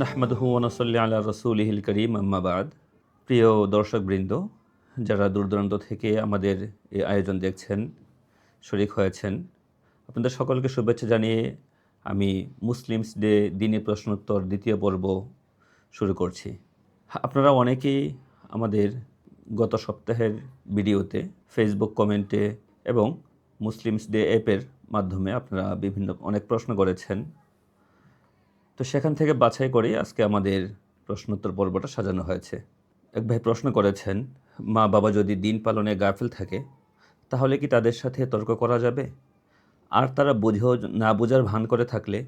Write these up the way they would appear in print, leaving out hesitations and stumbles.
নাহমাদুহু ওয়া নুসাল্লি আলা রাসূলিহিল কারীম আম্মা বাদ। প্রিয় দর্শকবৃন্দ, যারা দূর দূরান্ত থেকে আমাদের এই আয়োজন দেখছেন, শরীক হয়েছেন, আপনাদের সকলকে শুভেচ্ছা জানিয়ে আমি মুসলিমস ডে দিনী প্রশ্নোত্তর দ্বিতীয় পর্ব শুরু করছি। আপনারা অনেকেই আমাদের গত সপ্তাহের ভিডিওতে ফেসবুক কমেন্টে এবং মুসলিমস ডে অ্যাপের মাধ্যমে আপনারা অনেক প্রশ্ন করেছেন। তো সেখান থেকে বাছাই করেই আজকে আমাদের প্রশ্নোত্তর পর্বটা সাজানো হয়েছে। এক ভাই প্রশ্ন করেছেন, মা বাবা যদি দিন পালনে গাফিল থাকে তাহলে কি তাদের সাথে তর্ক করা যাবে? আর তারা বুঝেও না বোঝার ভান করে থাকলে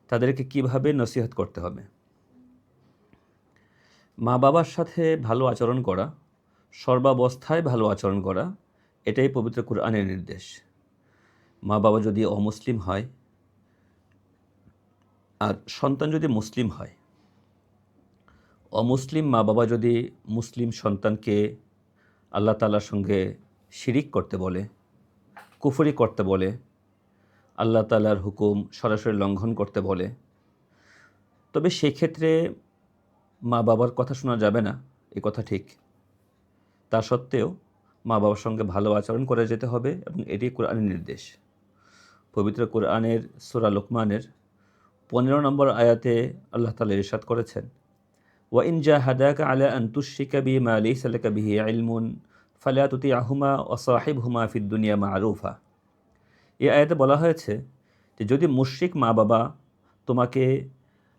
তাদেরকে কিভাবে নসিহত করতে হবে? মা বাবার সাথে ভালো আচরণ করা, সর্বাবস্থায় ভালো আচরণ করা, এটাই পবিত্র কুরআনের নির্দেশ। মা বাবা যদি অমুসলিম হয় আর সন্তান যদি মুসলিম হয়, অমুসলিম মা বাবা যদি মুসলিম সন্তানকে আল্লাহ তাআলার সঙ্গে শিরিক করতে বলে, কুফরি করতে বলে, আল্লাহ তাআলার হুকুম সরাসরি লঙ্ঘন করতে বলে, তবে সেক্ষেত্রে মা বাবার কথা শোনা যাবে না, এ কথা ঠিক। তা সত্ত্বেও মা বাবার সঙ্গে ভালো আচরণ করে যেতে হবে এবং এটি কোরআনের নির্দেশ। পবিত্র কোরআনের সূরা লুকমানের 15 নম্বর আয়াতে আল্লাহ তাআলা ইরশাদ করেছেন, ওয়া ইন জাহাদাকা আলা আন তুশরিকা বি মা লাইসা লাকা বিহি ইলমুন ফালা তুতি'হুমা ওয়া সাহিবহুমা ফিদ দুনিয়া মা'রুফা। এই আয়াতে বলা হয়েছে যে যদি মুশরিক মা বাবা তোমাকে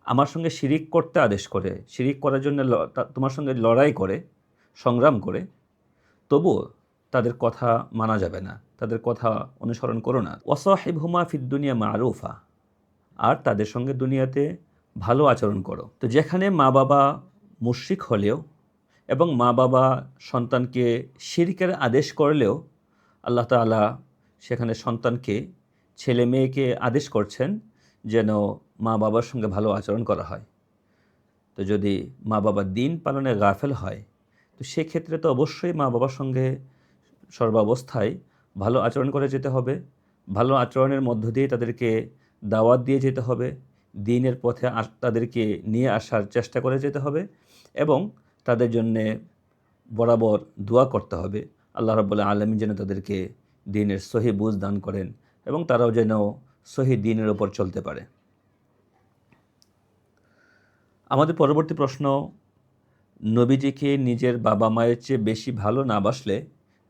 আমার সঙ্গে শিরিক করতে আদেশ করে, শিরিক করার জন্য তোমার সঙ্গে লড়াই করে, সংগ্রাম করে, তবুও তাদের কথা মানা যাবে না, তাদের কথা অনুসরণ করো না। ওয়া সাহিবহুমা ফিদ দুনিয়া মা'রুফা, আর তাদের সঙ্গে দুনিয়াতে ভালো আচরণ করো। তো যেখানে মা বাবা মুশরিক হলেও এবং মা বাবা সন্তানকে শিরকের আদেশ করলেও আল্লাহ তাআলা সেখানে সন্তানকে, ছেলে মেয়েকে আদেশ করছেন যেন মা বাবার সঙ্গে ভালো আচরণ করা হয়। তো যদি মা বাবা দিন পালনে গাফেল হয়, তো সেক্ষেত্রে তো অবশ্যই মা বাবার সঙ্গে সর্বাবস্থায় ভালো আচরণ করে যেতে হবে। ভালো আচরণের মধ্য দিয়ে তাদেরকে দাওয়াত দিয়ে যেতে হবে, দ্বীনের পথে তাদেরকে নিয়ে আসার চেষ্টা করে যেতে হবে এবং তাদের জন্যে বরাবর দোয়া করতে হবে। আল্লাহ রাব্বুল আলামিন যেন তাদেরকে দ্বীনের সহি বুঝ দান করেন এবং তারাও যেন সহি দ্বীনের ওপর চলতে পারে। আমাদের পরবর্তী প্রশ্ন, নবীজিকে নিজের বাবা মায়ের চেয়ে বেশি ভালো না বাসলে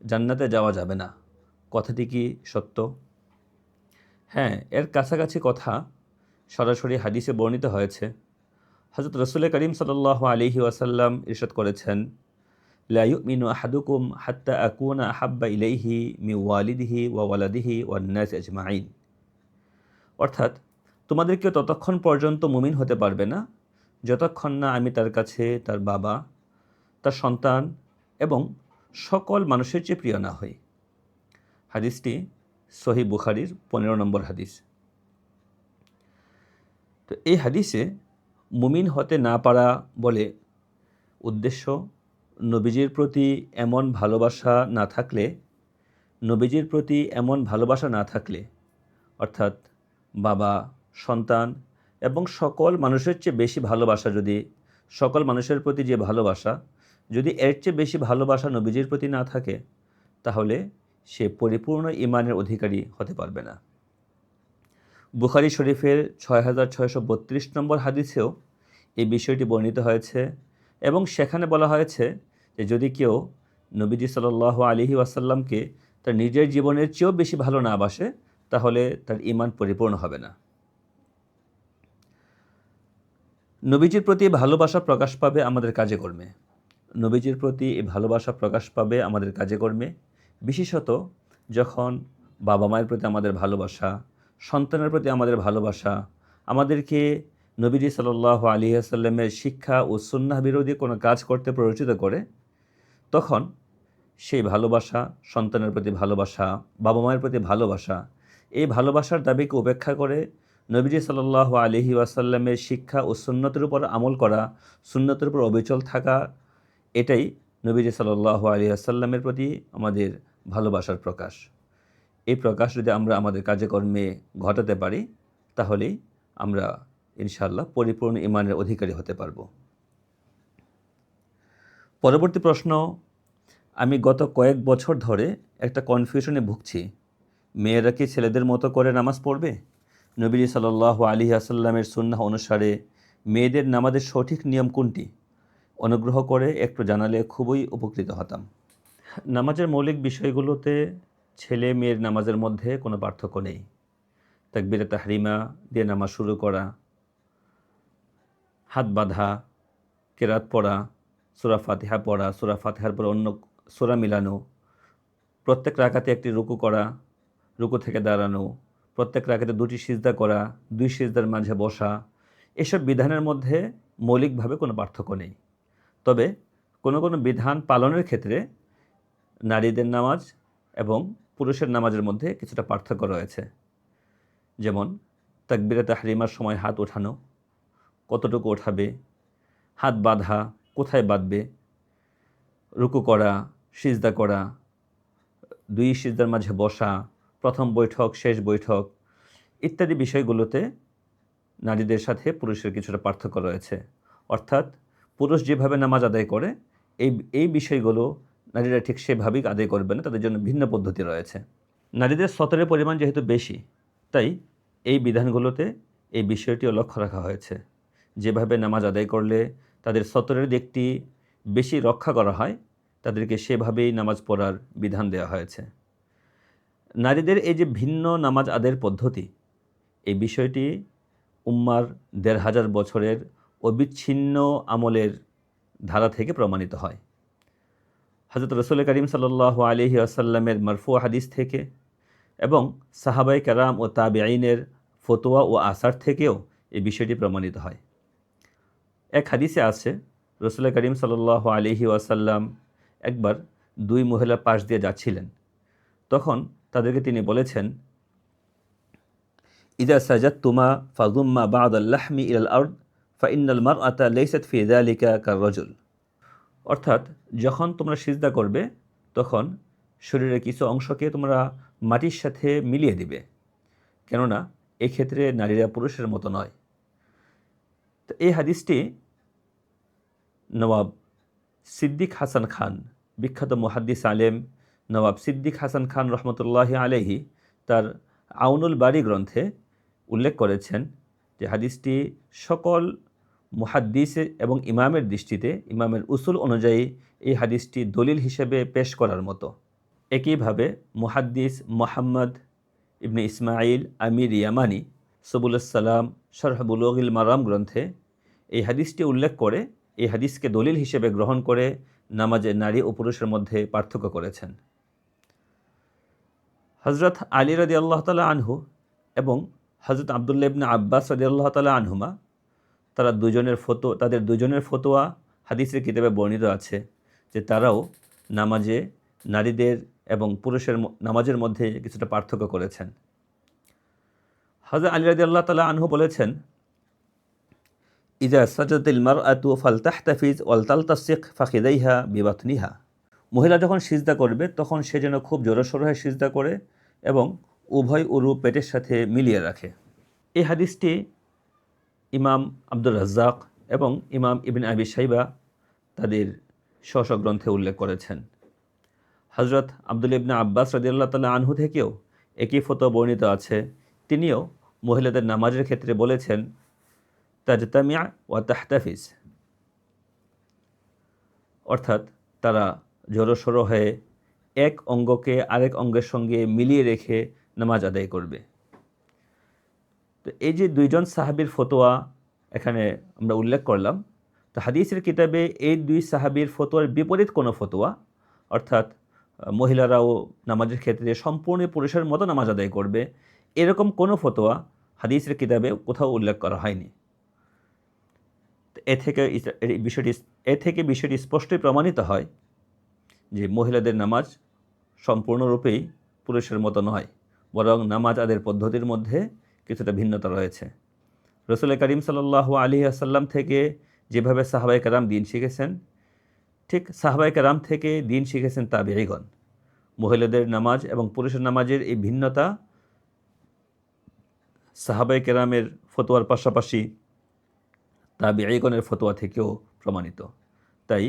জান্নাতে যাওয়া যাবে না, কথাটি কি সত্য? হ্যাঁ, এর কাছাকাছি কথা সরাসরি হাদিসে বর্ণিত হয়েছে। হযরত রাসূল করিম সাল্লাল্লাহু আলাইহি ওয়াসাল্লাম ইরশাদ করেছেন, লা ইউমিনু আহাদুকুম হাত্তা আকুনা আহাব্বা ইলাইহি মিন ওয়ালিদিহি ওয়া ওয়ালাদিহি ওয়ান নাস আজমাইন। অর্থাৎ তোমাদের কেউ ততক্ষণ পর্যন্ত মুমিন হতে পারবে না যতক্ষণ না আমি তার কাছে তার বাবা, তার সন্তান এবং সকল মানুষের চেয়ে প্রিয় না হই। হাদিসটি সহিহ বুখারীর 15 নম্বর হাদিস। তো এই হাদিসে মুমিন হতে না পারা বলে উদ্দেশ্য নবীজির প্রতি এমন ভালোবাসা না থাকলে, নবীজির প্রতি এমন ভালোবাসা না থাকলে, অর্থাৎ বাবা, সন্তান এবং সকল মানুষের চেয়ে বেশি ভালোবাসা, যদি সকল মানুষের প্রতি যে ভালোবাসা, যদি এর চেয়ে বেশি ভালোবাসা নবীজির প্রতি না থাকে, তাহলে সে পরিপূর্ণ ঈমানের অধিকারী হতে পারবে না। বুখারী শরীফের 6632 নম্বর হাদিসেও এই বিষয়টি বর্ণিত হয়েছে এবং সেখানে বলা হয়েছে যে যদি কেউ নবীজি সাল্লাল্লাহু আলাইহি ওয়াসাল্লামকে তার নিজের জীবনের চেয়েও বেশি ভালো না বাসে, তাহলে তার ঈমান পরিপূর্ণ হবে না। নবীজির প্রতি ভালোবাসা প্রকাশ পাবে আমাদের কাজে কর্মে। নবীজির প্রতি এই ভালোবাসা প্রকাশ পাবে আমাদের কাজে কর্মে, বিশেষত যখন বাবা মায়ের প্রতি আমাদের ভালোবাসা, সন্তানের প্রতি আমাদের ভালোবাসা আমাদেরকে নবীজি সাল্লাল্লাহু আলাইহি ওয়াসাল্লামের শিক্ষা ও সুন্নাহ বিরোধী কোনো কাজ করতে প্ররোচিত করে, তখন সেই ভালোবাসা, সন্তানের প্রতি ভালোবাসা, বাবা মায়ের প্রতি ভালোবাসা, এই ভালোবাসার দাবিকে উপেক্ষা করে নবীজি সাল্লাল্লাহু আলাইহি ওয়াসাল্লামের শিক্ষা ও সুন্নতের উপর আমল করা, সুন্নতের উপর অবিচল থাকা, এটাই নবীজি সাল্লাল্লাহু আলাইহি ওয়াসাল্লামের প্রতি আমাদের ভালোবাসার প্রকাশ। এই প্রকাশ যদি আমরা আমাদের কাজে কর্মে ঘটাতে পারি, তাহলেই আমরা ইনশাআল্লাহ পরিপূর্ণ ঈমানের অধিকারী হতে পারব। পরবর্তী প্রশ্ন, আমি গত কয়েক বছর ধরে একটা কনফিউশনে ভুগছি। মেয়েরা কি ছেলেদের মতো করে নামাজ পড়বে? নবী সাল্লাল্লাহু আলাইহি ওয়াসাল্লামের সুন্নাহ অনুসারে মেয়েদের নামাজের সঠিক নিয়ম কোনটি? অনুগ্রহ করে একটু জানালে খুবই উপকৃত হতাম। নামাজের মৌলিক বিষয়গুলোতে ছেলে মেয়ের নামাজের মধ্যে কোনো পার্থক্য নেই। তাকবীরে তাহরিমা দিয়ে নামাজ শুরু করা, হাত বাঁধা, কেরাত পড়া, সূরা ফাতিহা পড়া, সূরা ফাতিহার পর অন্য সূরা মিলানো, প্রত্যেক রাকাতে একটি রুকু করা, রুকু থেকে দাঁড়ানো, প্রত্যেক রাকাতে দুটি সিজদা করা, দুই সিজদার মাঝে বসা, এসব বিধানের মধ্যে মৌলিকভাবে কোনো পার্থক্য নেই। তবে কোনো কোনো বিধান পালনের ক্ষেত্রে নারীদের নামাজ এবং পুরুষের নামাজের মধ্যে কিছুটা পার্থক্য রয়েছে। যেমন তাকবীরে তাহরিমার সময় হাত ওঠানো, কতটুকু ওঠাবে, হাত বাঁধা, কোথায় বাঁধবে, রুকু করা, সিজদা করা, দুই সিজদার মাঝে বসা, প্রথম বৈঠক, শেষ বৈঠক ইত্যাদি বিষয়গুলোতে নারীদের সাথে পুরুষের কিছুটা পার্থক্য রয়েছে। অর্থাৎ পুরুষ যেভাবে নামাজ আদায় করে এই বিষয়গুলো নারীরা ঠিক সেভাবেই আদায় করবে না, তাদের জন্য ভিন্ন পদ্ধতি রয়েছে। নারীদের সতরের পরিমাণ যেহেতু বেশি, তাই এই বিধানগুলোতে এই বিষয়টিও লক্ষ্য রাখা হয়েছে। যেভাবে নামাজ আদায় করলে তাদের সতরের দিকটি বেশি রক্ষা করা হয়, তাদেরকে সেভাবেই নামাজ পড়ার বিধান দেওয়া হয়েছে। নারীদের এই যে ভিন্ন নামাজ আদায়ের পদ্ধতি, এই বিষয়টি উম্মার ১৫০০ বছরের অবিচ্ছিন্ন আমলের ধারা থেকে প্রমাণিত হয়। হযরত রাসূল করিম সাল্লাল্লাহু আলাইহি ওয়াসাল্লামের মারফু হাদিস থেকে এবং সাহাবায়ে কেরাম ও তাবেঈনের ফতোয়া ও আসার থেকেও এই বিষয়টি প্রমাণিত হয়। এক হাদিসে আছে, রাসূল করিম সাল্লাল্লাহু আলাইহি ওয়াসাল্লাম একবার দুই মহিলা পাশ দিয়ে যাচ্ছিলেন। তখন তাদেরকে তিনি বলেছেন, ইযা সাজাদতুমা ফাযুম্মা বা'দাল লাহমি ইলাল আরদ ফাইন্নাল মারআতা লাইসাত ফি যালিকা কার-রাজুল। অর্থাৎ যখন তোমরা সিজদা করবে তখন শরীরের কিছু অংশকে তোমরা মাটির সাথে মিলিয়ে দিবে, কেননা এক্ষেত্রে নারীরা পুরুষের মতো নয়। তো এই হাদিসটি নওয়াব সিদ্দিক হাসান খান, বিখ্যাত মুহাদ্দিস আলেম নওয়াব সিদ্দিক হাসান খান রহমতুল্লাহি আলাইহি তার আউনুল বারী গ্রন্থে উল্লেখ করেছেন যে হাদিসটি সকল মুহাদ্দিস এবং ইমামের দৃষ্টিতে, ইমামের উসুল অনুযায়ী এই হাদিসটি দলিল হিসেবে পেশ করার মতো। একইভাবে মুহাদ্দিস মুহাম্মদ ইবনে ইসমাইল আমির ইয়ামানি সুবুলুস সালাম শরহ বুলুগিল মারাম গ্রন্থে এই হাদিসটি উল্লেখ করে এই হাদিসকে দলিল হিসেবে গ্রহণ করে নামাজে নারী ও পুরুষের মধ্যে পার্থক্য করেছেন। হযরত আলী রাদিয়াল্লাহু তাআলা আনহু এবং হযরত আব্দুল্লাহ ইবনে আব্বাস রাদিয়াল্লাহু তাআলা আনহুমা তাদের দুজনের ফতোয়া হাদিসের কিতাবে বর্ণিত আছে যে তারাও নামাজে নারীদের এবং পুরুষের নামাজের মধ্যে কিছুটা পার্থক্য করেছেন। হযরত আলী রাদিয়াল্লাহু তাআলা আনহু বলেছেন, ইযা সাজাদাতিল মারআতু ফালতাহতাফিজ ওয়ালতালতাসিক ফাখিদাইহা বিবাতনিহা। মহিলা যখন সিজদা করবে তখন সে যেন খুব জোরসোর হয়ে সিজদা করে এবং উভয় উরু পেটের সাথে মিলিয়ে রাখে। এই হাদিসটি ইমাম আব্দুর রাজ্জাক এবং ইমাম ইবনে আবি শাইবা তাদের স্ব গ্রন্থে উল্লেখ করেছেন। হযরত আব্দুল্লাহ ইবনে আব্বাস রাদিয়াল্লাহু তাআলা আনহু থেকেও একই ফতোয়া বর্ণিত আছে। তিনিও মহিলাদের নামাজের ক্ষেত্রে বলেছেন, তাজতামিয়া ওয়া তাহতাফিজ, অর্থাৎ তারা জড়সড় হয়ে এক অঙ্গকে আরেক অঙ্গের সঙ্গে মিলিয়ে রেখে নামাজ আদায় করবে। তো এই যে দুইজন সাহাবীর ফতোয়া এখানে আমরা উল্লেখ করলাম, তো হাদিসের কিতাবে এই দুই সাহাবীর ফতোয়ার বিপরীত কোনো ফতোয়া, অর্থাৎ মহিলারাও নামাজের ক্ষেত্রে সম্পূর্ণ পুরুষের মতো নামাজ আদায় করবে, এরকম কোনো ফতোয়া হাদিসের কিতাবে কোথাও উল্লেখ করা হয়নি। এ থেকে বিষয়টি স্পষ্টই প্রমাণিত হয় যে মহিলাদের নামাজ সম্পূর্ণরূপেই পুরুষের মতো নয়, বরং নামাজ আদায়ের পদ্ধতির মধ্যে কিছুটা ভিন্নতা রয়েছে। রাসূল করিম সাল্লাল্লাহু আলাইহি ওয়াসাল্লাম থেকে যেভাবে সাহাবায়ে কেরাম দ্বীন শিখেছেন, ঠিক সাহাবায়ে কেরাম থেকে দ্বীন শিখেছেন তাবেঈগণ। মহিলাদের নামাজ এবং পুরুষের নামাজের এই ভিন্নতা সাহাবায়ে কেরামের ফতোয়ার পাশাপাশি তাবিঈগণের ফতোয়া থেকেও প্রমাণিত। তাই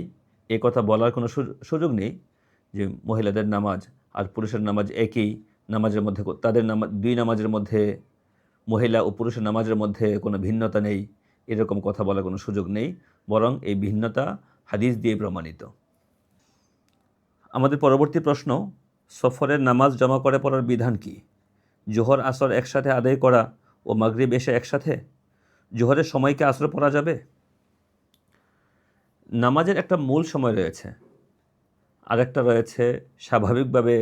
এ কথা বলার কোনো সুযোগ নেই যে মহিলাদের নামাজ আর পুরুষের নামাজ একই, নামাজের মধ্যে তাদের দুই নামাজের মধ্যে, মহিলা ও পুরুষের নামাজের মধ্যে কোনো ভিন্নতা নেই, এরকম কথা বলার কোনো সুযোগ নেই, বরং এই ভিন্নতা হাদিস দিয়ে প্রমাণিত। আমাদের পরবর্তী প্রশ্ন, সফরের নামাজ জমা করে পড়ার বিধান কি? জোহর আসর একসাথে আদায় করা ও মাগরিব এশা একসাথে? জোহরের সময়কে আসরে পড়া যাবে? নামাজের একটা মূল সময় রয়েছে, আরেকটা রয়েছে স্বাভাবিকভাবে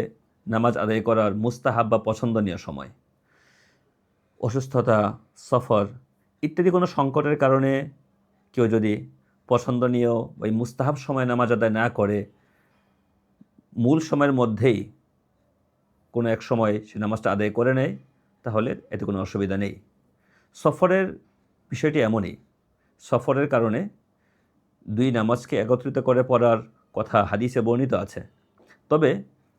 নামাজ আদায় করার মুস্তাহাব বা পছন্দনীয় সময়। অসুস্থতা, সফর ইত্যাদি কোনো সংকটের কারণে কেউ যদি পছন্দনীয় বা মুস্তাহাব সময় নামাজ আদায় না করে, মূল সময়ের মধ্যেই কোনো এক সময় সে নামাজটা আদায় করে নেয়, তাহলে এতে কোনো অসুবিধা নেই। সফরের বিষয়টি এমনই, সফরের কারণে দুই নামাজকে একত্রিত করে পড়ার কথা হাদিসে বর্ণিত আছে। তবে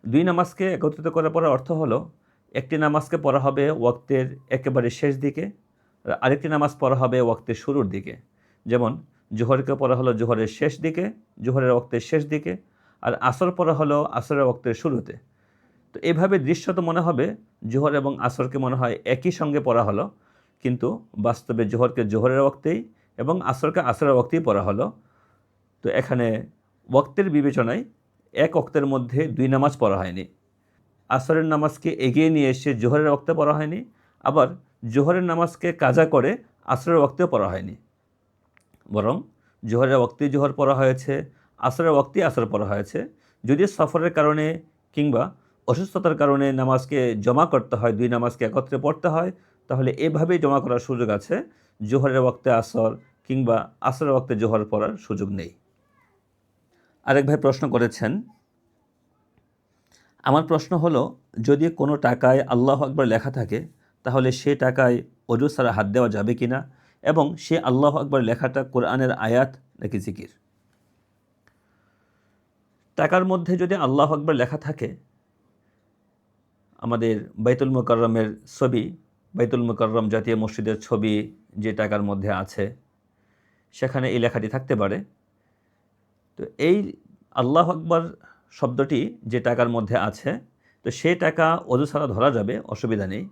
দুই নামাজকে একত্রিত করে পড়ার অর্থ হলো, একটি নামাজকে পড়া হবে ওয়াক্তের একেবারে শেষ দিকে, আর আরেকটি নামাজ পড়া হবে ওয়াক্তের শুরুর দিকে। যেমন জোহরকে পড়া হলো জোহরের শেষ দিকে, জোহরের ওয়াক্তের শেষ দিকে, আর আসর পড়া হলো আসরের ওয়াক্তের শুরুতে। তো এভাবে দৃশ্যত মনে হবে জোহর এবং আসরকে মনে হয় একই সঙ্গে পড়া হলো, কিন্তু বাস্তবে জোহরকে জোহরের ওয়াক্তেই এবং আসরকে আসরের ওয়াক্তেই পড়া হলো। তো এখানে ওয়াক্তের বিবেচনায় এক ওয়াক্তের মধ্যে দুই নামাজ পড়া হয়নি। আসরের নামাজকে এগিয়ে নিয়ে এসে জোহরের ওয়াক্তে পড়া হয়নি, আবার জোহরের নামাজকে কাজা করে আসরের ওয়াক্তেও পড়া হয়নি, বরং জোহরের ওয়াক্তেই জোহর পড়া হয়েছে, আসরের ওয়াক্তেই আসর পড়া হয়েছে। যদি সফরের কারণে কিংবা অসুস্থতার কারণে নামাজকে জমা করতে হয়, দুই নামাজকে একত্রে পড়তে হয়, তাহলে এভাবেই জমা করার সুযোগ আছে। জোহরের ওয়াক্তে আসর কিংবা আসরের ওয়াক্তে জোহর পড়ার সুযোগ নেই। আরেক ভাই প্রশ্ন করেছেন, আমার প্রশ্ন হলো, যদি কোনো টাকায় আল্লাহু আকবার লেখা থাকে, তাহলে সে টাকায় অজু ছাড়া হাত দেওয়া যাবে কি না, এবং সে আল্লাহু আকবার লেখাটা কোরআনের আয়াত নাকি জিকির? টাকার মধ্যে যদি আল্লাহু আকবার লেখা থাকে, আমাদের বাইতুল মুকাররমের ছবি, বাইতুল মুকাররম জাতীয় মসজিদের ছবি যে টাকার মধ্যে আছে, সেখানে এই লেখাটি থাকতে পারে। তো এই আল্লাহু আকবার শব্দটি যে টাকার মধ্যে আছে, তো সেই টাকা অজু ছাড়া ধরা যাবে, অসুবিধা নেই।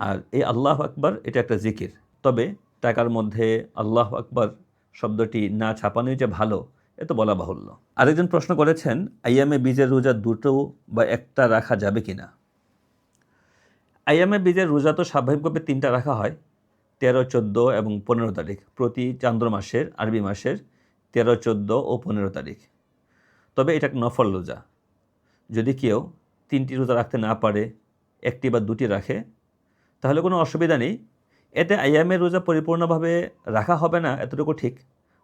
আর এই আল্লাহু আকবার এটা একটা জিকির, তবে টাকার মধ্যে আল্লাহু আকবার শব্দটি না ছাপানোই যে ভালো, এ তো বলা বাহুল্য। আরেকজন প্রশ্ন করেছেন, আইয়ামে বীজের রোজা দুটো বা একটা রাখা যাবে কি না? আইয়ামে বীজের রোজা তো স্বাভাবিকভাবে 3টা রাখা হয়, 13, 14 এবং 15 তারিখ, প্রতি চান্দ্র মাসের, আরবি মাসের 13, 14 ও 15 তারিখ। তবে এটা নফল রোজা। যদি কেউ 3টি রোজা রাখতে না পারে, 1টি বা 2টি রাখে, তাহলে কোনো অসুবিধা নেই। এতে আইয়ামের রোজা পরিপূর্ণভাবে রাখা হবে না, এতটুকু ঠিক।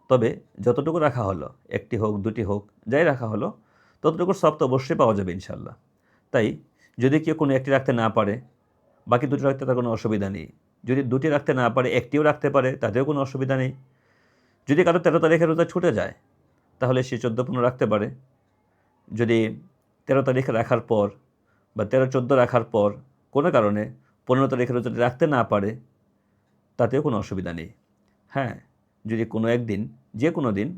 তবে যতটুকু রাখা হলো, 1টি হোক 2টি হোক, যাই রাখা হলো, ততটুকুর সওয়াব তো অবশ্যই পাওয়া যাবে ইনশাল্লাহ। তাই যদি কেউ কোনো 1টি রাখতে না পারে, বাকি 2টি রাখতে তার কোনো অসুবিধা নেই। যদি 2টি রাখতে না পারে, 1টিও রাখতে পারে, তাতেও কোনো অসুবিধা নেই। যদি কারো 13 তারিখের রোজা ছুটে যায়, তাহলে সে 14-15 রাখতে পারে। যদি 13 তারিখে রাখার পর বা 13-14 রাখার পর কোনো কারণে 15 তারিখের রোজাটি রাখতে না পারে, তাতেও কোনো অসুবিধা নেই। হ্যাঁ, যদি কোনো একদিন, যে কোনো দিন,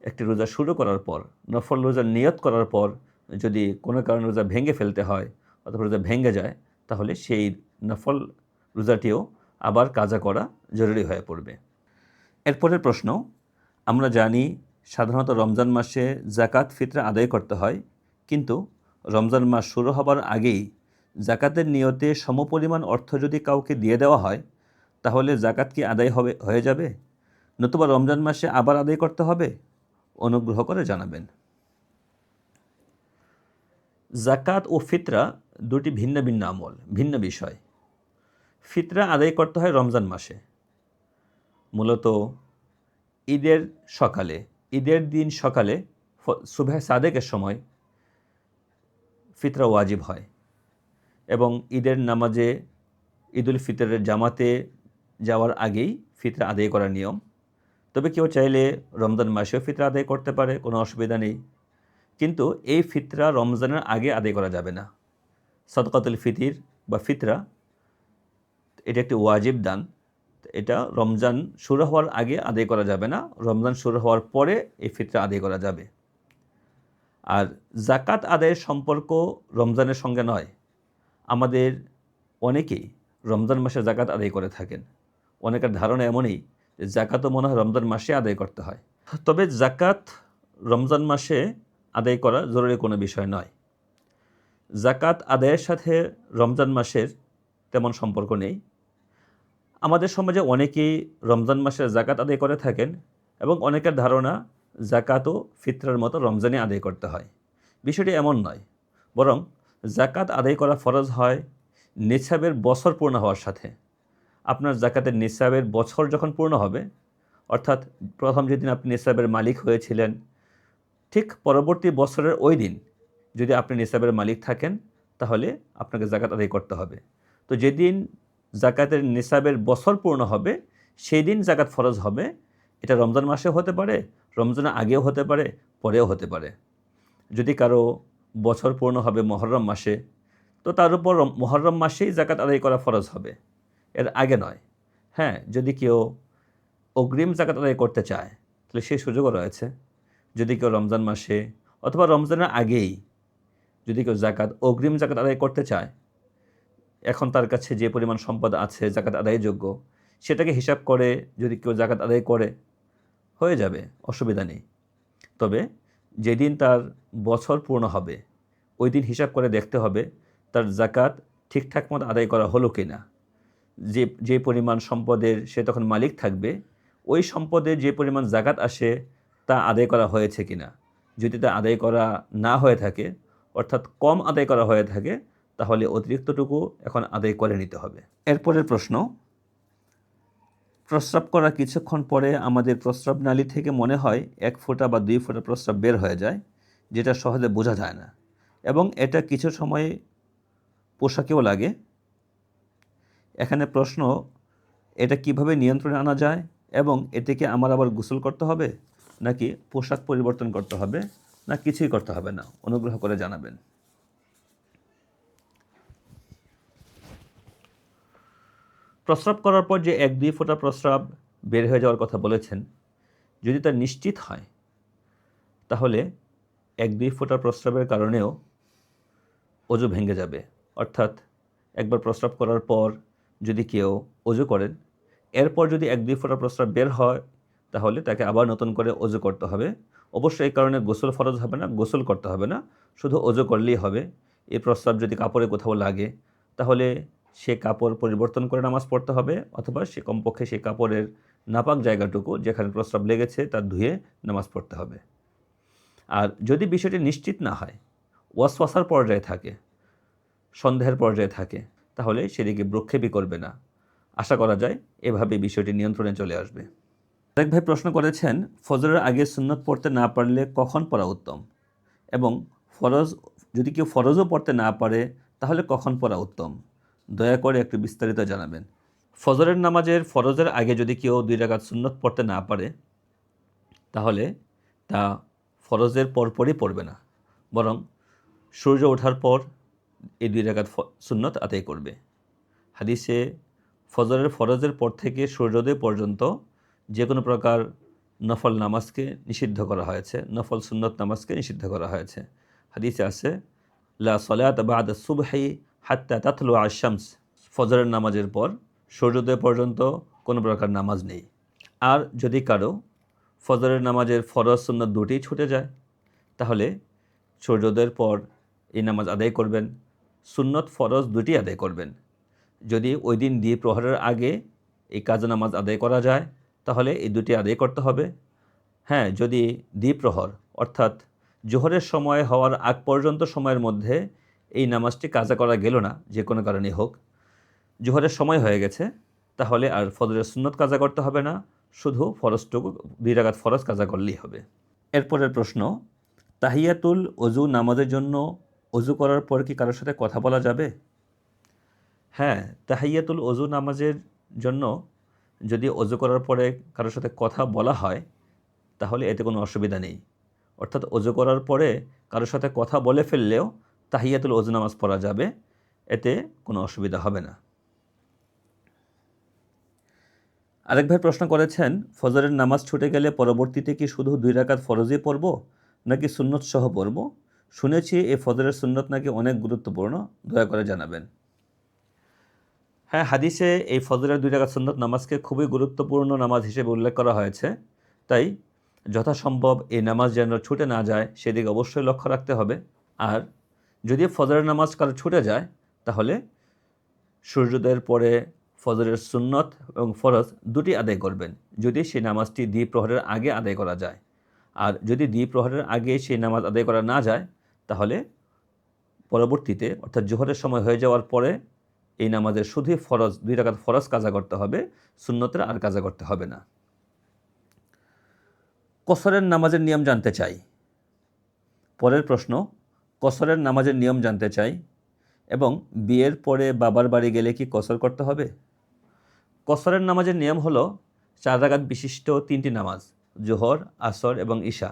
একটি রোজা শুরু করার পর, নফল রোজার নিয়ত করার পর যদি কোনো কারণে রোজা ভেঙে ফেলতে হয় অথবা রোজা ভেঙে যায়, তাহলে সেই নফল রোজাটিও আবার কাজা করা জরুরি হয়ে পড়বে। এরপরের প্রশ্ন, আমরা জানি সাধারণত রমজান মাসে জাকাত ফিতরা আদায় করতে হয়, কিন্তু রমজান মাস শুরু হবার আগেই জাকাতের নিয়তে সমপরিমাণ অর্থ যদি কাউকে দিয়ে দেওয়া হয়, তাহলে জাকাত কি আদায় হয়ে যাবে, নতুবা রমজান মাসে আবার আদায় করতে হবে? অনুগ্রহ করে জানাবেন। জাকাত ও ফিতরা দুটি ভিন্ন ভিন্ন আমল, ভিন্ন বিষয়। ফিতরা আদায় করতে হয় রমজান মাসে, মূলত ঈদের সকালে, ঈদের দিন সকালে সুবহে সাদেকের সময় ফিতরা ওয়াজিব হয়, এবং ঈদের নামাজে, ঈদুল ফিতরের জামাতে যাওয়ার আগেই ফিতরা আদায় করার নিয়ম। তবে কেউ চাইলে রমজান মাসেও ফিতরা আদায় করতে পারে, কোনো অসুবিধা নেই। কিন্তু এই ফিতরা রমজানের আগে আদায় করা যাবে না। সাদকাতুল ফিতির বা ফিতরা, এটা একটি ওয়াজিব দান, এটা রমজান শুরু হওয়ার আগে আদায় করা যাবে না, রমজান শুরু হওয়ার পরে এই ফিতরা আদায় করা যাবে। আর জাকাত আদায়ের সম্পর্ক রমজানের সঙ্গে নয়। আমাদের অনেকেই রমজান মাসে জাকাত আদায় করে থাকেন। অনেকের ধারণা এমনই যে জাকাতও মনে হয় রমজান মাসে আদায় করতে হয়। তবে জাকাত রমজান মাসে আদায় করা জরুরি কোনো বিষয় নয়। জাকাত আদায়ের সাথে রমজান মাসের তেমন সম্পর্ক নেই। আমাদের সমাজে অনেকেই রমজান মাসে জাকাত আদায় করে থাকেন এবং অনেকের ধারণা জাকাতও ফিতরার মতো রমজানে আদায় করতে হয়। বিষয়টি এমন নয়, বরং জাকাত আদায় করা ফরজ হয় নিসাবের বছর পূর্ণ হওয়ার সাথে। আপনার জাকাতের নিসাবের বছর যখন পূর্ণ হবে, অর্থাৎ প্রথম যেদিন আপনি নিসাবের মালিক হয়েছিলেন, ঠিক পরবর্তী বছরের ওই দিন যদি আপনি নিসাবের মালিক থাকেন, তাহলে আপনাকে জাকাত আদায় করতে হবে। তো যেদিন জাকাতের নিসাবের বছর পূর্ণ হবে, সেই দিন জাকাত ফরজ হবে। এটা রমজান মাসেও হতে পারে, রমজানের আগেও হতে পারে, পরেও হতে পারে। যদি কারো বছর পূর্ণ হবে মহররম মাসে, তো তার উপর মহররম মাসেই জাকাত আদায় করা ফরজ হবে, এর আগে নয়। হ্যাঁ, যদি কেউ অগ্রিম জাকাত আদায় করতে চায়, তাহলে সেই সুযোগও রয়েছে। যদি কেউ রমজান মাসে অথবা রমজানের আগেই যদি কেউ অগ্রিম জাকাত আদায় করতে চায়, এখন তার কাছে যে পরিমাণ সম্পদ আছে জাকাত আদায়ের যোগ্য, সেটাকে হিসাব করে যদি কেউ জাকাত আদায় করে, হয়ে যাবে, অসুবিধা নেই। তবে যেদিন তার বছর পূর্ণ হবে, ওই দিন হিসাব করে দেখতে হবে তার জাকাত ঠিকঠাক মতো আদায় করা হলো কি না। যে পরিমাণ সম্পদের সে তখন মালিক থাকবে, ওই সম্পদের যে পরিমাণ জাকাত আসে তা আদায় করা হয়েছে কি না। যদি তা আদায় করা না হয়ে থাকে, অর্থাৎ কম আদায় করা হয়ে থাকে, তাহলে অতিরিক্তটুকু এখন আদায় করে নিতে হবে। এরপরের প্রশ্ন, প্রস্রাব করার কিছুক্ষণ পরে আমাদের প্রস্রাব নালী থেকে মনে হয় 1 ফোঁটা বা 2 ফোঁটা প্রস্রাব বের হয়ে যায়, যেটা সহজে বোঝা যায় না, এবং এটা কিছু সময় পোশাকেও লাগে। এখানে প্রশ্ন, এটা কিভাবে নিয়ন্ত্রণে আনা যায় এবং এতে কি আমার আবার গোসল করতে হবে, নাকি পোশাক পরিবর্তন করতে হবে, না কিছুই করতে হবে না? অনুগ্রহ করে জানাবেন। প্রস্রাব করার পর যে 1-2 ফোঁটা প্রস্রাব বের হয়ে যাওয়ার কথা বলেছেন, যদি তা নিশ্চিত হয়, তাহলে 1-2 ফোঁটা প্রস্রাবের কারণেও অজু ভেঙে যাবে। অর্থাৎ একবার প্রস্রাব করার পর যদি কেউ অজু করেন, এরপর যদি 1-2 ফোঁটা প্রস্রাব বের হয়, তাহলে তাকে আবার নতুন করে অজু করতে হবে। অবশ্যই এই কারণে গোসল ফরজ হবে না, গোসল করতে হবে না, শুধু অজু করলেই হবে। এই প্রস্রাব যদি কাপড়ে কোথাও লাগে, তাহলে সে কাপড় পরিবর্তন করে নামাজ পড়তে হবে, অথবা সে কমপক্ষে সেই কাপড়ের নাপাক জায়গাটুকু যেখানে প্রস্রাব লেগেছে তা ধুয়ে নামাজ পড়তে হবে। আর যদি বিষয়টি নিশ্চিত না হয়, ওয়াসওয়াসার পর্যায়ে থাকে, সন্দেহের পর্যায়ে থাকে, তাহলে সেদিকে ভ্রুক্ষেপই করবে না। আশা করা যায় এভাবে বিষয়টি নিয়ন্ত্রণে চলে আসবে। আরেক ভাই প্রশ্ন করেছেন, ফজরের আগে সুন্নত পড়তে না পারলে কখন পড়া উত্তম, এবং যদি কেউ ফরজও পড়তে না পারে তাহলে কখন পড়া উত্তম? দয়া করে একটু বিস্তারিত জানাবেন। ফজরের নামাজের ফরজের আগে যদি কেউ 2 রাকাত সুন্নত পড়তে না পারে, তাহলে তা ফরজের পরপরই পড়বে না, বরং সূর্য ওঠার পর এই 2 রাকাত সুন্নত আদায় করবে। হাদিসে ফরজের পর থেকে সূর্যোদয় পর্যন্ত যে কোনো প্রকার নফল নামাজকে নিষিদ্ধ করা হয়েছে, নফল সুন্নত নামাজকে নিষিদ্ধ করা হয়েছে। হাদিসে আছে, লা সলাত বা'দা সুবহি হাত্তা তাতলু আশ-শামস, ফজরের নামাজের পর সূর্যোদয় পর্যন্ত কোনো প্রকার নামাজ নেই। আর যদি কারো ফজরের নামাজের ফরজ সুন্নত দুটিই ছুটে যায়, তাহলে সূর্যোদয়ের পর এই নামাজ আদায় করবেন, সুন্নত ফরজ দুটি আদায় করবেন। যদি ওই দিন দ্বিপ্রহরের আগে এই কাজা নামাজ আদায় করা যায়, তাহলে এই দুটি আদায় করতে হবে। হ্যাঁ, যদি দ্বিপ্রহর অর্থাৎ জোহরের সময় হওয়ার আগ পর্যন্ত সময়ের মধ্যে এই নামাজটি কাজা করা গেল না, যে কোনো কারণে হোক, জোহরের সময় হয়ে গেছে, তাহলে আর ফজরের সুন্নত কাজা করতে হবে না, শুধু ফরজটুকু 2 রাকাত ফরজ কাজা করলেই হবে। এরপরের প্রশ্ন, তাহিয়াতুল অজু নামাজের জন্য অজু করার পর কি কারোর সাথে কথা বলা যাবে? হ্যাঁ, তাহিয়াতুল অজু নামাজের জন্য যদি অজু করার পরে কারোর সাথে কথা বলা হয়, তাহলে এতে কোনো অসুবিধা নেই। অর্থাৎ অজু করার পরে কারোর সাথে কথা বলে ফেললেও তাহিয়াতুল অজু নামাজ পড়া যাবে, এতে কোনো অসুবিধা হবে না। আরেক ভাই প্রশ্ন করেছেন, ফজরের নামাজ ছুটে গেলে পরবর্তীতে কি শুধু 2 রাকাত ফরজই পড়ব নাকি সুন্নত সহ পড়ব? শুনেছি এই ফজরের সুন্নত নাকি অনেক গুরুত্বপূর্ণ, দয়া করে জানাবেন। হ্যাঁ, হাদিসে এই ফজরের 2 রাকাত সুন্নত নামাজকে খুবই গুরুত্বপূর্ণ নামাজ হিসেবে উল্লেখ করা হয়েছে। তাই যথাসম্ভব এই নামাজ যেন ছুটে না যায় সেদিকে অবশ্যই লক্ষ্য রাখতে হবে। আর যদি ফজরের নামাজ কারো ছুটে যায় তাহলে সূর্যোদয়ের পরে ফজরের সুন্নত এবং ফরজ দুটি আদায় করবেন, যদি সেই নামাজটি দ্বিপ্রহরের আগে আদায় করা যায়। আর যদি দ্বিপ্রহরের আগে সেই নামাজ আদায় করা না যায় তাহলে পরবর্তীতে অর্থাৎ জোহরের সময় হয়ে যাওয়ার পরে এই নামাজের শুধুই ফরজ 2 রাকাত ফরজ কাজা করতে হবে, সুন্নতের আর কাজা করতে হবে না। কসরের নামাজের নিয়ম জানতে চাই। পরের প্রশ্ন, কসরের নামাজের নিয়ম জানতে চাই এবং বিয়ের পরে বাবার বাড়ি গেলে কি কসর করতে হবে? কসরের নামাজের নিয়ম হলো 4 রাকাত বিশিষ্ট 3টি নামাজ, জোহর, আসর এবং ঈশা।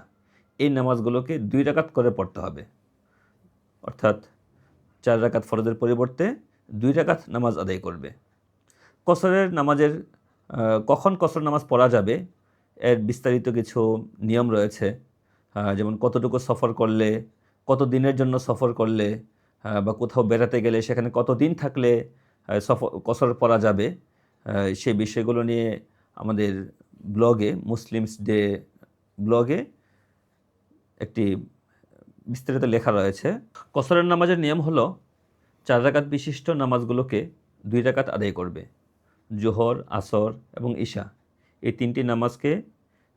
এই নামাজগুলোকে 2 রাকাত করে পড়তে হবে, অর্থাৎ 4 রাকাত ফরজের পরিবর্তে 2 রাকাত নামাজ আদায় করবে। কসরের নামাজের কখন কসর নামাজ পড়া যাবে এর বিস্তারিত কিছু নিয়ম রয়েছে, যেমন কতটুকু সফর করলে, কত দিনের জন্য সফর করলে, বা কোথাও বেড়াতে গেলে সেখানে কত দিন থাকলে কসর পড়া যাবে, সেই বিষয়গুলো নিয়ে আমাদের ব্লগে, মুসলিমস ডে ব্লগে একটি বিস্তারিত লেখা রয়েছে। কসরের নামাজের নিয়ম হলো 4 রাকাত বিশিষ্ট নামাজগুলোকে 2 রাকাত আদায় করবে। জোহর, আসর এবং ঈশা এই 3টি নামাজকে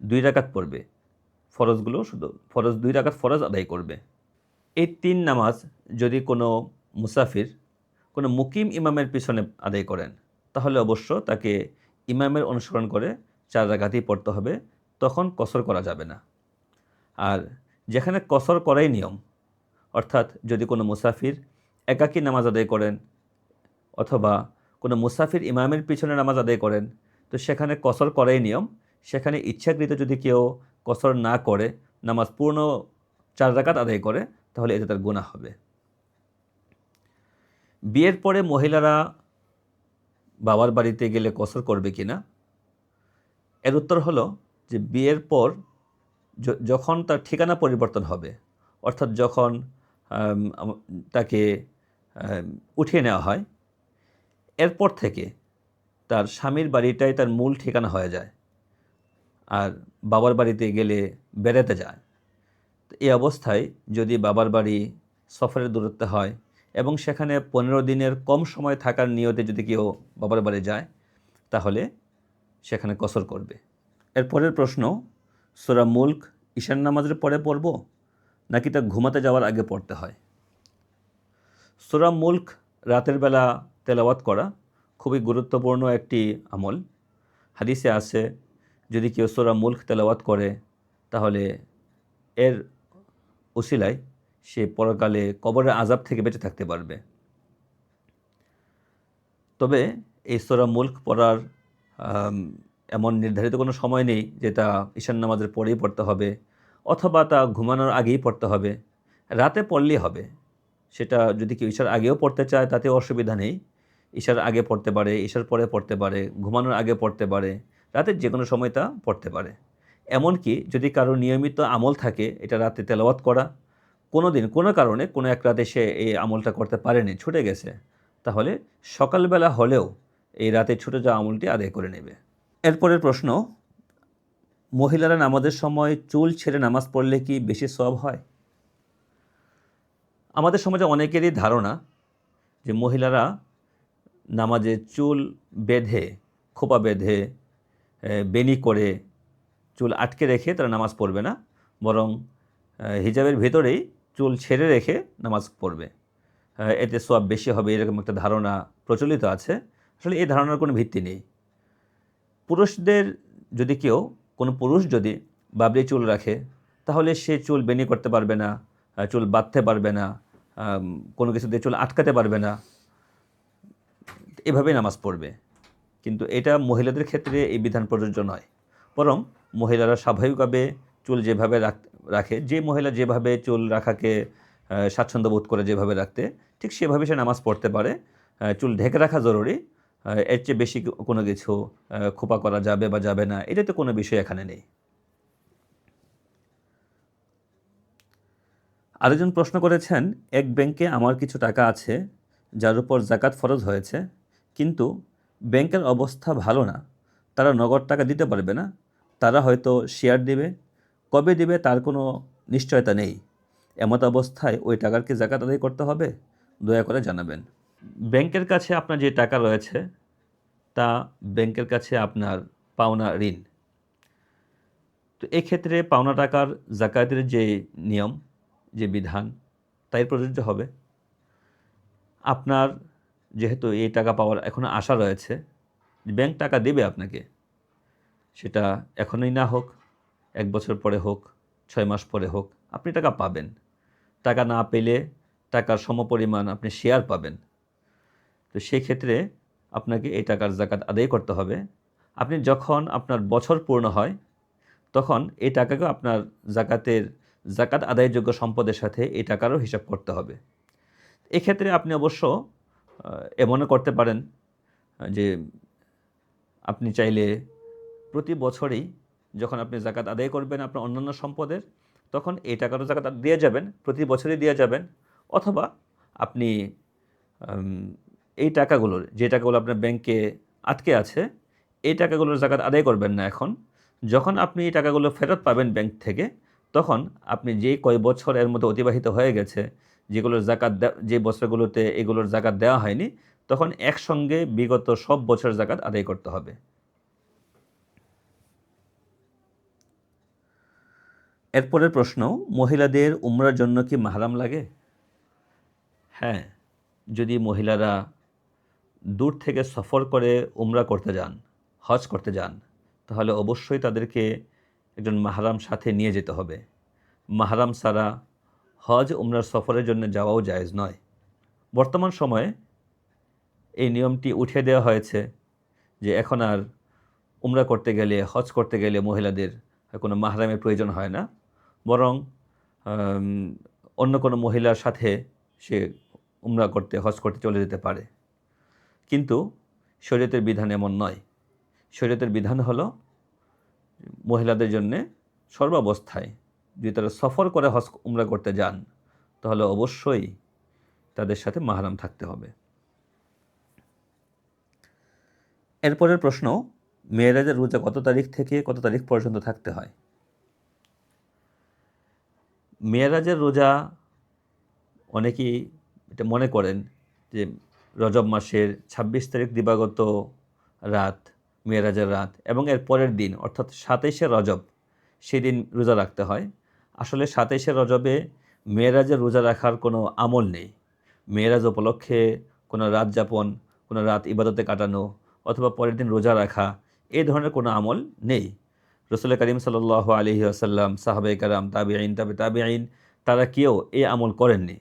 2 রাকাত পড়বে। ফরজগুলো শুধু 2 রাকাত ফরজ আদায় করবে। এই 3 নামাজ যদি কোনো মুসাফির কোনো মুকিম ইমামের পিছনে আদায় করেন তাহলে অবশ্য তাকে ইমামের অনুসরণ করে 4 রাকাতই পড়তে হবে, তখন কসর করা যাবে না। আর যেখানে কসর করাই নিয়ম, অর্থাৎ যদি কোনো মুসাফির একাকী নামাজ আদায় করেন অথবা কোনো মুসাফির ইমামের পিছনে নামাজ আদায় করেন, তো সেখানে কসর করাই নিয়ম। সেখানে ইচ্ছাকৃত যদি কেউ কসর না করে নামাজ পূর্ণ 4 রাকাত আদায় করে তাহলে এতে তার গুনাহ হবে। বিয়ের পরে মহিলারা বাবার বাড়িতে গেলে কসর করবে কিনা, এর উত্তর হলো যে বিয়ের পর যখন তার ঠিকানা পরিবর্তন হবে, অর্থাৎ যখন তাকে উঠিয়ে নেওয়া হয়, এরপর থেকে তার স্বামীর বাড়িটাই তার মূল ঠিকানা হয়ে যায় আর বাবার বাড়িতে গেলে বেড়াতে যায়। এই অবস্থায় যদি বাবার বাড়ি সফরের দূরত্বে হয় এবং সেখানে 15 দিনের কম সময় থাকার নিয়তে যদি কেউ বাবার বাড়ি যায় তাহলে সেখানে কসর করবে। এরপরের প্রশ্ন, সূরা মুলক ঈশান নামাজের পরে পড়ব নাকি তা ঘুমাতে যাওয়ার আগে পড়তে হয়? সূরা মুলক রাতের বেলা তেলাওয়াত করা খুবই গুরুত্বপূর্ণ একটি আমল। হাদিসে আছে যদি কেউ সূরা মুলক তেলাওয়াত করে তাহলে এর উসিলায় সে পরকালে কবরের আযাব থেকে বেঁচে থাকতে পারবে। তবে এই সূরা মুলক পড়ার এমন নির্ধারিত কোনো সময় নেই যে তা ঈশান নামাজের পরেই পড়তে হবে অথবা তা ঘুমানোর আগেই পড়তে হবে। রাতে পড়লেই হবে। সেটা যদি কেউ ঈশার আগেও পড়তে চায় তাতেও অসুবিধা নেই। ঈশার আগে পড়তে পারে, ঈশার পরে পড়তে পারে, ঘুমানোর আগে পড়তে পারে, রাতের যে কোনো সময় তা পড়তে পারে। এমনকি যদি কারো নিয়মিত আমল থাকে এটা রাতে তেলাওয়াত করা, কোনো দিন কোনো কারণে কোনো এক রাতে সে এই আমলটা করতে পারেনি, ছুটে গেছে, তাহলে সকালবেলা হলেও এই রাতে ছুটে যাওয়া আমলটি আদায় করে নেবে। এরপরের প্রশ্ন, মহিলারা নামাজের সময় চুল ছেড়ে নামাজ পড়লে কি বেশি সওয়াব হয়? আমাদের সমাজে অনেকেরই ধারণা যে মহিলারা নামাজে চুল বেঁধে, খোপা বেঁধে, বেনি করে, চুল আটকে রেখে তারা নামাজ পড়বে না, বরং হিজাবের ভেতরেই চুল ছেড়ে রেখে নামাজ পড়বে, এতে সওয়াব বেশি হবে, এরকম একটা ধারণা প্রচলিত আছে। আসলে এই ধারণার কোনো ভিত্তি নেই। পুরুষদের যদি কোনো পুরুষ যদি বাবরি চুল রাখে তাহলে সে চুল বেনি করতে পারবে না, চুল বাঁধতে পারবে না, কোনো কিছু দিয়ে চুল আটকাতে পারবে না, এভাবেই নামাজ পড়বে। কিন্তু এটা মহিলাদের ক্ষেত্রে এই বিধান প্রযোজ্য নয়, বরং মহিলারা স্বাভাবিকভাবে চুল যেভাবে রাখে, যে মহিলা যেভাবে চুল রাখাকে স্বাচ্ছন্দ্য বোধ করে যেভাবে রাখতে, ঠিক সেভাবে সে নামাজ পড়তে পারে। চুল ঢেকে রাখা জরুরি, এর চেয়ে বেশি কোনো কিছু খোপা করা যাবে বা যাবে না, এটা তো কোনো বিষয় এখানে নেই। আরেকজন প্রশ্ন করেছেন, এক ব্যাংকে আমার কিছু টাকা আছে যার উপর জাকাত ফরজ হয়েছে, কিন্তু ব্যাংকের অবস্থা ভালো না, তারা নগদ টাকা দিতে পারবে না, তারা হয়তো শেয়ার দেবে, কবে দিবে তার কোনো নিশ্চয়তা নেই। এমত অবস্থায় ওই টাকার কি জাকাত আদায় করতে হবে? দয়া করে জানাবেন। ব্যাংকের কাছে আপনার যে টাকা রয়েছে তা ব্যাংকের কাছে আপনার পাওনা ঋণ। তো এক্ষেত্রে পাওনা টাকার জাকাতের যে নিয়ম, যে বিধান, তাই প্রযোজ্য হবে। আপনার যেহেতু এই টাকা পাওয়ার এখনও আশা রয়েছে, ব্যাংক টাকা দেবে আপনাকে, সেটা এখনই না হোক, 1 বছর পরে হোক, 6 মাস পরে হোক, আপনি টাকা পাবেন। টাকা না পেলে টাকার সমপরিমাণ আপনি শেয়ার পাবেন। তো সেই ক্ষেত্রে আপনাকে এই টাকার জাকাত আদায় করতে হবে। আপনি যখন আপনার বছর পূর্ণ হয়, তখন এই টাকাকেও আপনার জাকাত আদায়যোগ্য সম্পদের সাথে এই টাকারও হিসাব করতে হবে। এক্ষেত্রে আপনি অবশ্য এমনও করতে পারেন যে আপনি চাইলে প্রতি বছরই যখন আপনি জাকাত আদায় করবেন আপনার অন্যান্য সম্পদের, তখন এই টাকারও জাকাত দিয়ে যাবেন, প্রতি বছরই দিয়ে যাবেন। অথবা আপনি এই টাকাগুলোর, যে টাকাগুলো আপনার ব্যাংকে আটকে আছে, এই টাকাগুলোর জাকাত আদায় করবেন না এখন। যখন আপনি এই টাকাগুলো ফেরত পাবেন ব্যাংক থেকে, তখন আপনি যে কয় বছর এর মধ্যে অতিবাহিত হয়ে গেছে, যেগুলোর জাকাত যে বছরগুলোতে এগুলোর জাকাত দেওয়া হয়নি, তখন একসঙ্গে বিগত সব বছর জাকাত আদায় করতে হবে। এরপরের প্রশ্ন, মহিলাদের উমরার জন্য কি মাহরাম লাগে? হ্যাঁ, যদি মহিলারা দূর থেকে সফর করে উমরা করতে যান, হজ করতে যান, তাহলে অবশ্যই তাদেরকে একজন মাহরাম সাথে নিয়ে যেতে হবে। মাহরাম ছাড়া হজ উমরার সফরের জন্য যাওয়াও জায়েজ নয়। বর্তমান সময়ে এই নিয়মটি উঠিয়ে দেওয়া হয়েছে যে এখন আর উমরা করতে গেলে, হজ করতে গেলে মহিলাদের কোনো মাহরামের প্রয়োজন হয় না, বরং অন্য কোনো মহিলার সাথে সে উমরা করতে, হজ করতে চলে যেতে পারে। কিন্তু শরীয়তের বিধান এমন নয়। শরীয়তের বিধান হলো মহিলাদের জন্যে সর্বাবস্থায় যদি তারা সফর করে হজ উমরা করতে যান, তাহলে অবশ্যই তাদের সাথে মাহরাম থাকতে হবে। এরপরের প্রশ্ন, মেয়েরাজের রোজা কত তারিখ থেকে কত তারিখ পর্যন্ত থাকতে হয়? মেয়েরাজের রোজা অনেকেই এটা মনে করেন যে রজব মাসের 26 তারিখ দিবাগত রাত মেয়েরাজের রাত এবং এর পরের দিন অর্থাৎ 27শে রজব, সেদিন রোজা রাখতে হয়। আসলে 27শে রজবে মেয়েরাজের রোজা রাখার কোনো আমল নেই। মেয়েরাজ উপলক্ষে কোনো রাত যাপন, কোনো রাত ইবাদতে কাটানো অথবা পরের দিন রোজা রাখা, এই ধরনের কোনো আমল নেই। রাসূল করিম সাল্লাল্লাহু আলাইহি ওয়াসাল্লাম, সাহাবায়ে কেরাম, তাবিঈন, তাবিঈন, তারা কেউ এই আমল করেননি।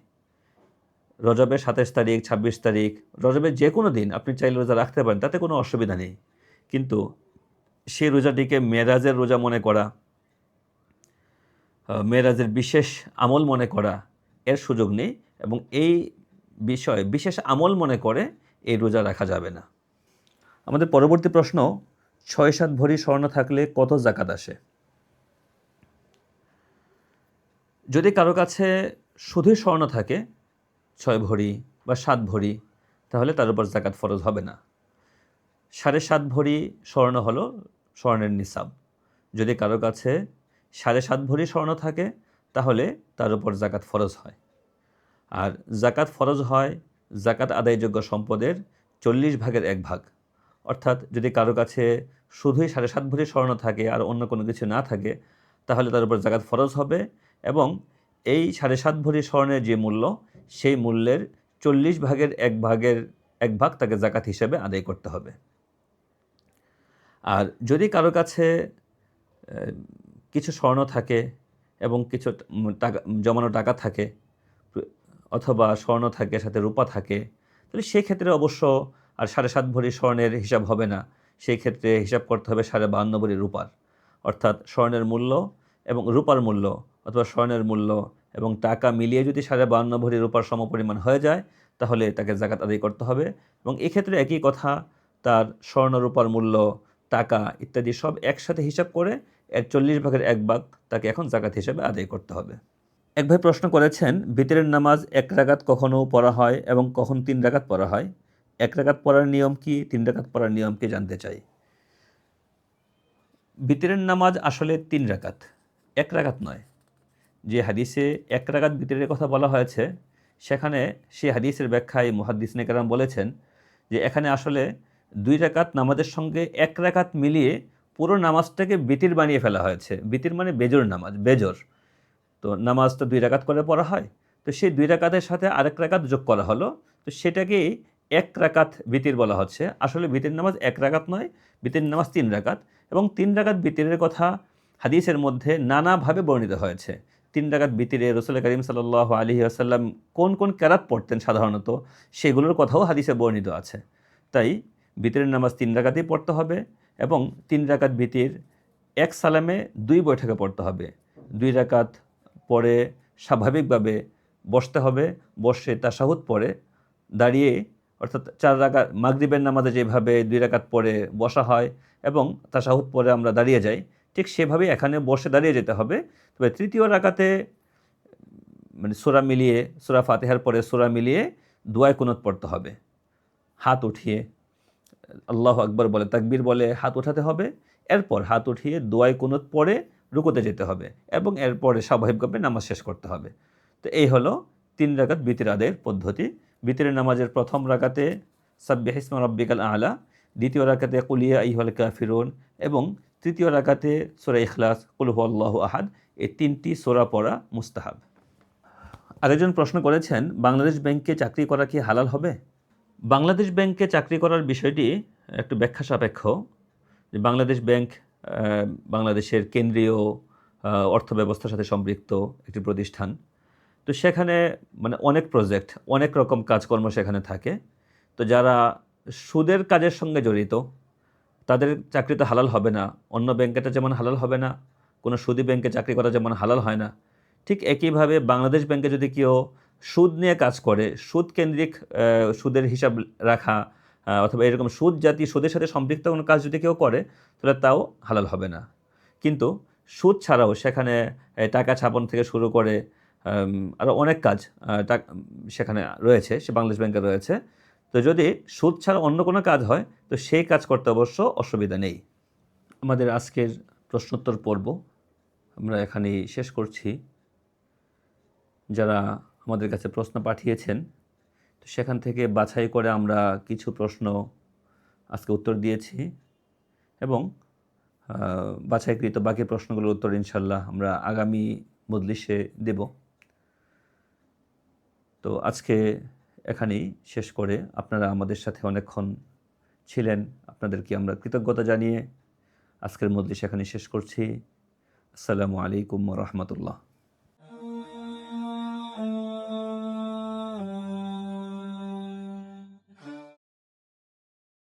রজবের 27 তারিখ, 26 তারিখ, রজবের যে কোনো দিন আপনি চাইলে রোজা রাখতে পারেন, তাতে কোনো অসুবিধা নেই। কিন্তু সেই রোজাটিকে মেরাজের রোজা মনে করা, মেরাজের বিশেষ আমল মনে করা, এর সুযোগ নেই এবং এই বিষয়ে বিশেষ আমল মনে করে এই রোজা রাখা যাবে না। আমাদের পরবর্তী প্রশ্ন, 6-7 ভরি স্বর্ণ থাকলে কত জাকাত আসে? যদি কারো কাছে শুধুই স্বর্ণ থাকে 6 ভরি বা 7 ভরি, তাহলে তার উপর জাকাত ফরজ হবে না। 7.5 ভরি স্বর্ণ হলো স্বর্ণের নিসাব। যদি কারো কাছে 7.5 ভরি স্বর্ণ থাকে, তাহলে তার উপর জাকাত ফরজ হয়। আর জাকাত ফরজ হয় জাকাত আদায়যোগ্য সম্পদের 40 ভাগের 1 ভাগ। অর্থাৎ যদি কারো কাছে শুধুই 7.5 ভরি স্বর্ণ থাকে আর অন্য কোনো কিছু না থাকে, তাহলে তার উপর জাকাত ফরজ হবে এবং এই 7.5 ভরি স্বর্ণের যে মূল্য, সেই মূল্যের 40 ভাগের 1 ভাগ তাকে জাকাত হিসেবে আদায় করতে হবে। আর যদি কারো কাছে কিছু স্বর্ণ থাকে এবং কিছু টাকা, জমানো টাকা থাকে, অথবা স্বর্ণ থাকে সাথে রূপা থাকে, তাহলে সেক্ষেত্রে অবশ্য আর 7.5 ভরি স্বর্ণের হিসাব হবে না। সেই ক্ষেত্রে হিসাব করতে হবে 52.5 ভরি রূপার। অর্থাৎ স্বর্ণের মূল্য এবং রূপার মূল্য অথবা স্বর্ণের মূল্য এবং টাকা মিলিয়ে যদি 52.5 ভরি রূপার সমপরিমাণ হয়ে যায়, তাহলে তাকে জাকাত আদায় করতে হবে। এবং এক্ষেত্রে একই কথা, তার স্বর্ণরূপার মূল্য, টাকা ইত্যাদি সব একসাথে হিসাব করে এর 40 ভাগের 1 ভাগ তাকে এখন জাকাত হিসেবে আদায় করতে হবে। এক ভাই প্রশ্ন করেছেন, বিতরের নামাজ 1 রাকাত কখনও পড়া হয় এবং কখন 3 রাকাত পড়া হয়? 1 রাকাত পড়ার নিয়ম কি, 3 রাকাত পড়ার নিয়ম কি জানতে চাই। বিতরের নামাজ আসলে 3 রাকাত, 1 রাকাত নয়। যে হাদিসে 1 রাকাত বিতরের কথা বলা হয়েছে, সেখানে সেই হাদিসের ব্যাখ্যায় মুহাদ্দিসিনে কেরাম বলেছেন যে এখানে আসলে 2 রাকাত নামাজের সঙ্গে 1 রাকাত মিলিয়ে পুরো নামাজটাকে বিতির বানিয়ে ফেলা হয়েছে। বিতির মানে বেজোড় নামাজ, বেজোড়। তো নামাজটা 2 রাকাত করে পড়া হয়, তো সেই 2 রাকাতের সাথে আরেক রাকাত যোগ করা হলো, তো সেটাকেই 1 রাকাত বিতির বলা হচ্ছে। আসলে বিতির নামাজ 1 রাকাত নয়, বিতির নামাজ 3 রাকাত, এবং 3 রাকাত বিতিরের কথা হাদিসের মধ্যে নানাভাবে বর্ণিত হয়েছে। 3 রাকাত বিতিরে রাসূল করিম সাল্লাল্লাহু আলাইহি ওয়াসাল্লাম কোন কোন কেরাত পড়তেন সাধারণত, সেগুলোর কথাও হাদিসে বর্ণিত আছে। তাই বিতিরের নামাজ 3 রাকাতই পড়তে হবে, এবং 3 রাকাত বিতির 1 সালামে 2 বৈঠকে পড়তে হবে। 2 রাকাত পরে স্বাভাবিকভাবে বসতে হবে, বসে তাশাহুদ পরে দাঁড়িয়ে, অর্থাৎ 4 রাকাত মাগরিবের নামাজে যেভাবে 2 রাকাত পরে বসা হয় এবং তাশাহুদ পরে আমরা দাঁড়িয়ে যাই, ঠিক সেভাবেই এখানে বসে দাঁড়িয়ে যেতে হবে। তবে তৃতীয় রাকাতে মানে সূরা মিলিয়ে, সূরা ফাতিহার পরে সূরা মিলিয়ে দোয়ায়ে কুনুত পড়তে হবে। হাত উঠিয়ে আল্লাহু আকবার বলে, তাকবীর বলে হাত উঠাতে হবে, এরপর হাত উঠিয়ে দোয়ায়ে কুনুত পড়ে রুকুতে যেতে হবে, এবং এরপরে স্বাভাবিকভাবে নামাজ শেষ করতে হবে। তো এই হলো 3 রাকাত বিতির আদায়ের পদ্ধতি। বিতিরের নামাজের প্রথম রাকাতে সাব্বিহ ইসমা রাব্বিকাল আ'লা, দ্বিতীয় রাকাতে কুল ইয়া আইয়ুহাল কাফিরুন, এবং তৃতীয় রাকাতে সূরা ইখলাস, কুল হুয়াল্লাহু আহাদ, এই 3টি সূরা পড়া মুস্তাহাব। আরেকজন প্রশ্ন করেছেন, বাংলাদেশ ব্যাংকে চাকরি করা কি হালাল হবে? বাংলাদেশ ব্যাংকে চাকরি করার বিষয়টি একটু ব্যাখ্যা সাপেক্ষ। যে বাংলাদেশ ব্যাংক বাংলাদেশের কেন্দ্রীয় অর্থব্যবস্থার সাথে সম্পৃক্ত একটি প্রতিষ্ঠান। তো সেখানে মানে অনেক প্রজেক্ট, অনেক রকম কাজকর্ম সেখানে থাকে। তো যারা সুদের কাজের সঙ্গে জড়িত, তাদের চাকরি তো হালাল হবে না। অন্য ব্যাংকেটা যেমন হালাল হবে না, কোনো সুদী ব্যাংকে চাকরি করা যেমন হালাল হয় না, ঠিক একইভাবে বাংলাদেশ ব্যাংকে যদি কেউ সুদ নিয়ে কাজ করে, সুদ কেন্দ্রিক সুদের হিসাব রাখা, অথবা এরকম সুদ জাতীয় সুদের সাথে সম্পৃক্ত কোনো কাজ যদি কেউ করে, তাহলে তাও হালাল হবে না। কিন্তু সুদ ছাড়াও সেখানে টাকা ছাপান থেকে শুরু করে আরও অনেক কাজ সেখানে রয়েছে, সে বাংলাদেশ ব্যাংকে রয়েছে। তো যদি সুদ ছাড়া অন্য কোনো কাজ হয়, তো সেই কাজ করতে অবশ্য অসুবিধা নেই। আমাদের আজকের প্রশ্নোত্তর পর্ব আমরা এখানেই শেষ করছি। যারা আমাদের কাছে প্রশ্ন পাঠিয়েছেন, তো সেখান থেকে বাছাই করে আমরা কিছু প্রশ্ন আজকে উত্তর দিয়েছি, এবং বাছাইকৃত বাকি প্রশ্নগুলোর উত্তর ইনশাল্লাহ আমরা আগামী মজলিসে দেব। তো আজকে এখানেই শেষ করে, আপনারা আমাদের সাথে অনেকক্ষণ ছিলেন, আপনাদেরকে আমরা কৃতজ্ঞতা জানিয়ে আজকের মজলিস এখানেই শেষ করছি। আসসালামু আলাইকুম ওয়া রাহমাতুল্লাহ।